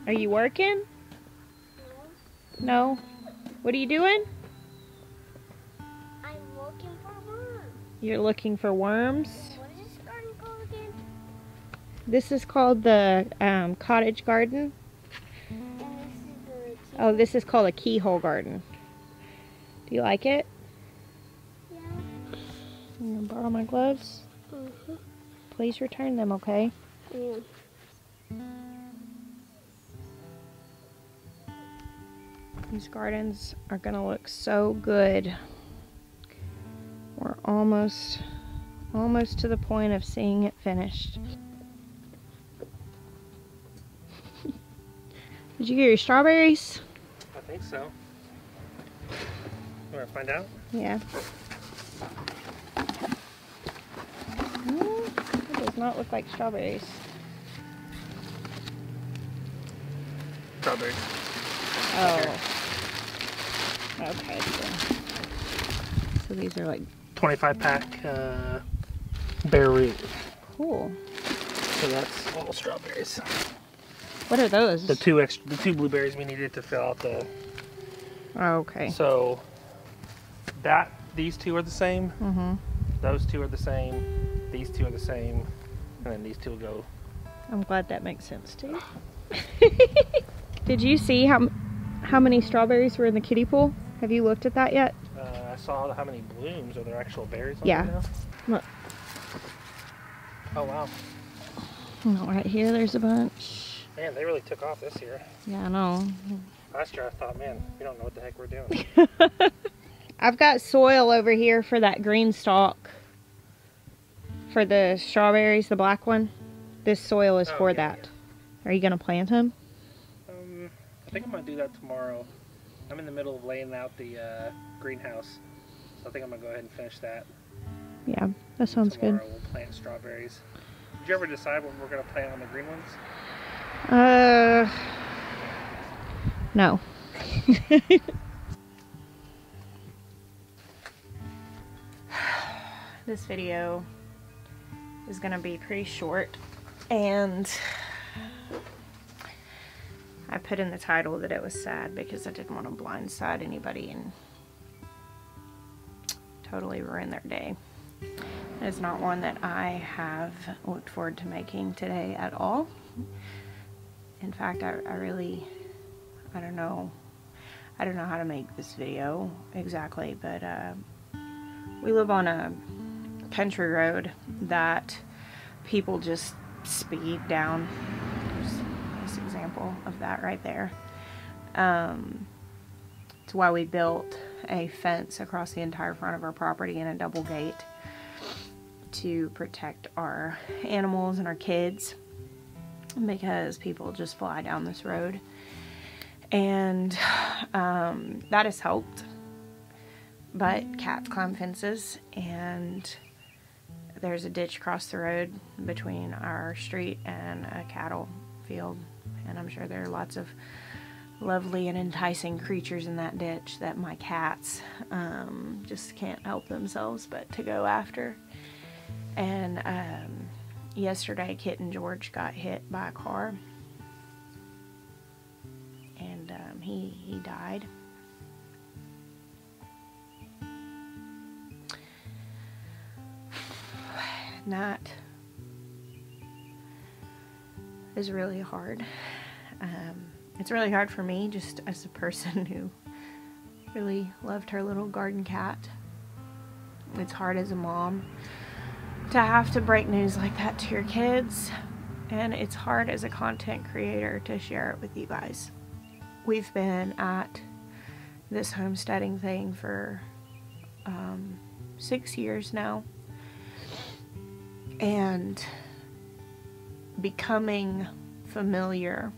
Are you working? No. What are you doing? I'm looking for worms. You're looking for worms? What is this garden called again? This is called the cottage garden. And this is the Oh, this is called a keyhole garden. Do you like it? Yeah. I'm gonna borrow my gloves. Mm-hmm. Please return them, okay? Yeah. These gardens are gonna look so good. We're almost to the point of seeing it finished. Did you get your strawberries? I think so. You want to find out? Yeah. It does not look like strawberries. Strawberries. Oh. Okay. So these are like 25 pack bare root. cool. So that's all strawberries. What are those? The two blueberries we needed to fill out the. Oh, okay. So these two are the same. Mm-hmm. Those two are the same. These two are the same, and then these two will go. I'm glad that makes sense too. Did you see how many strawberries were in the kiddie pool? Have you looked at that yet? I saw how many blooms. Are there actual berries on Yeah. them now? Look. Oh wow. Oh, right here, there's a bunch. Man, they really took off this year. Yeah, I know. Last year I thought, man, we don't know what the heck we're doing. I've got soil over here for that Greenstalk. For the strawberries, the black one. This soil is for that. Yeah. Are you going to plant them? I think I'm going to do that tomorrow. I'm in the middle of laying out the greenhouse. So I think I'm going to go ahead and finish that. Yeah, that sounds good. Tomorrow we'll plant strawberries. Did you ever decide what we're going to plant on the green ones? No. This video is going to be pretty short, and I put in the title that it was sad because I didn't want to blindside anybody and totally ruin their day. It's not one that I have looked forward to making today at all. In fact, I don't know how to make this video exactly, but we live on a country road that people just speed down. There's this example of that right there. It's why we built a fence across the entire front of our property and a double gate to protect our animals and our kids, because people just fly down this road, and that has helped. But cats climb fences, and there's a ditch across the road between our street and a cattle field, and I'm sure there are lots of lovely and enticing creatures in that ditch that my cats just can't help themselves but to go after. And yesterday, Kitten George got hit by a car, and he died. And that is really hard. It's really hard for me, just as a person who really loved her little garden cat. It's hard as a mom to have to break news like that to your kids, and it's hard as a content creator to share it with you guys. We've been at this homesteading thing for 6 years now, and becoming familiar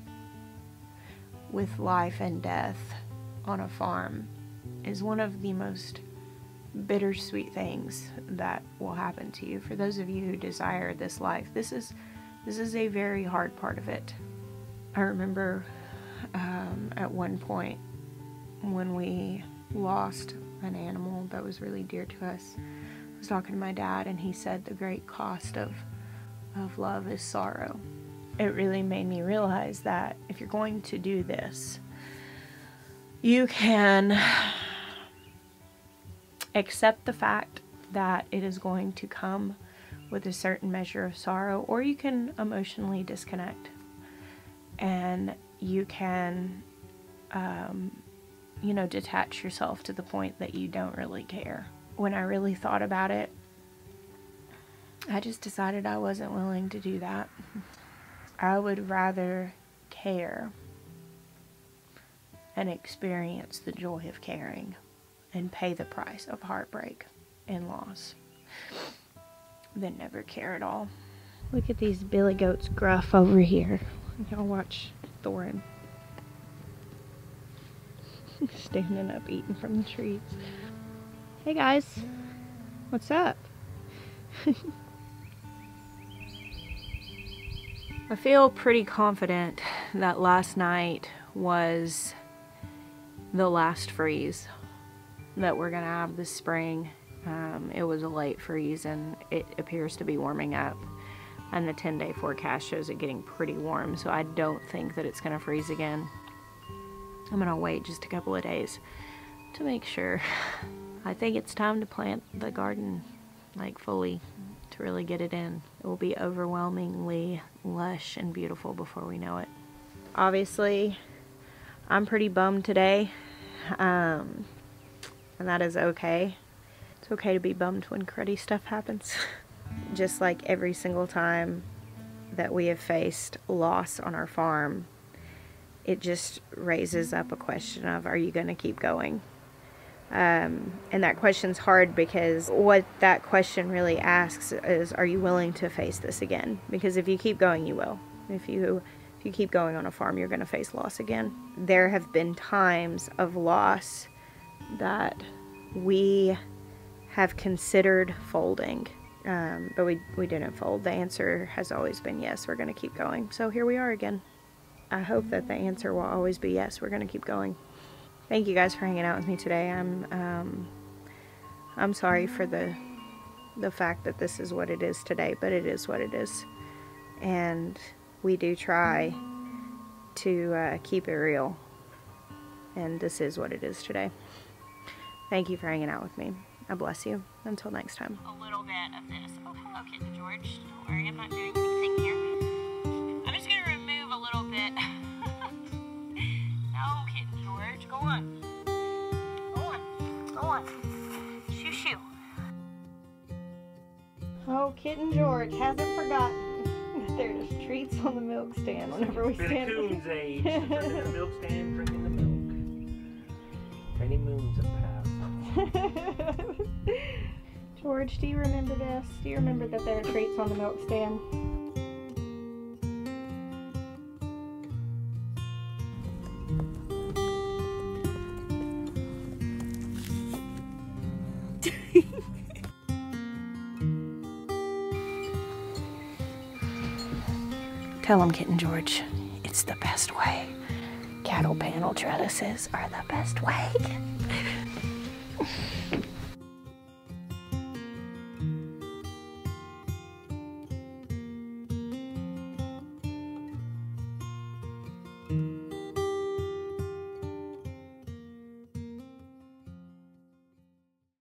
with life and death on a farm is one of the most bittersweet things that will happen to you. For those of you who desire this life, this is a very hard part of it. I remember at one point when we lost an animal that was really dear to us, I was talking to my dad, and he said the great cost of love is sorrow. it really made me realize that if you're going to do this, you can accept the fact that it is going to come with a certain measure of sorrow, or you can emotionally disconnect, and you can you know, detach yourself to the point that you don't really care. When I really thought about it, I just decided I wasn't willing to do that. I would rather care and experience the joy of caring and pay the price of heartbreak and loss than never care at all. Look at these billy goats gruff over here. Y'all watch Thorin. Standing up eating from the trees. Hey guys, what's up? I feel pretty confident that last night was the last freeze that we're gonna have this spring. It was a late freeze and it appears to be warming up, and the 10-day forecast shows it getting pretty warm, so I don't think that it's gonna freeze again. I'm gonna wait just a couple of days to make sure. I think it's time to plant the garden like fully, to really get it in. It will be overwhelmingly lush and beautiful before we know it. Obviously, I'm pretty bummed today, and that is okay. It's okay to be bummed when cruddy stuff happens. Just like every single time that we have faced loss on our farm, it just raises up a question of, are you going to keep going? And that question's hard, because what that question really asks is, are you willing to face this again? Because if you keep going, you will. If you keep going on a farm, you're going to face loss again. There have been times of loss that we have considered folding, but we didn't fold. The answer has always been yes, we're going to keep going. So here we are again. I hope that the answer will always be yes, we're going to keep going. Thank you guys for hanging out with me today. I'm sorry for the fact that this is what it is today, but it is what it is. And we do try to keep it real. And this is what it is today. Thank you for hanging out with me. I bless you. Until next time. A little bit of this. Oh, hello, Kitten George. Don't worry, I'm not doing anything here. I'm just going to remove a little bit. No, Kitten George. Go on. Go on. Go on. Shoo shoo. Oh, Kitten George hasn't forgotten that there's treats on the milk stand whenever we stand. Coon's age. Drinking the milk stand, drinking the milk. Many moons have passed. George, do you remember this? Do you remember that there are treats on the milk stand? Tell him, Kitten George, it's the best way. Cattle panel trellises are the best way.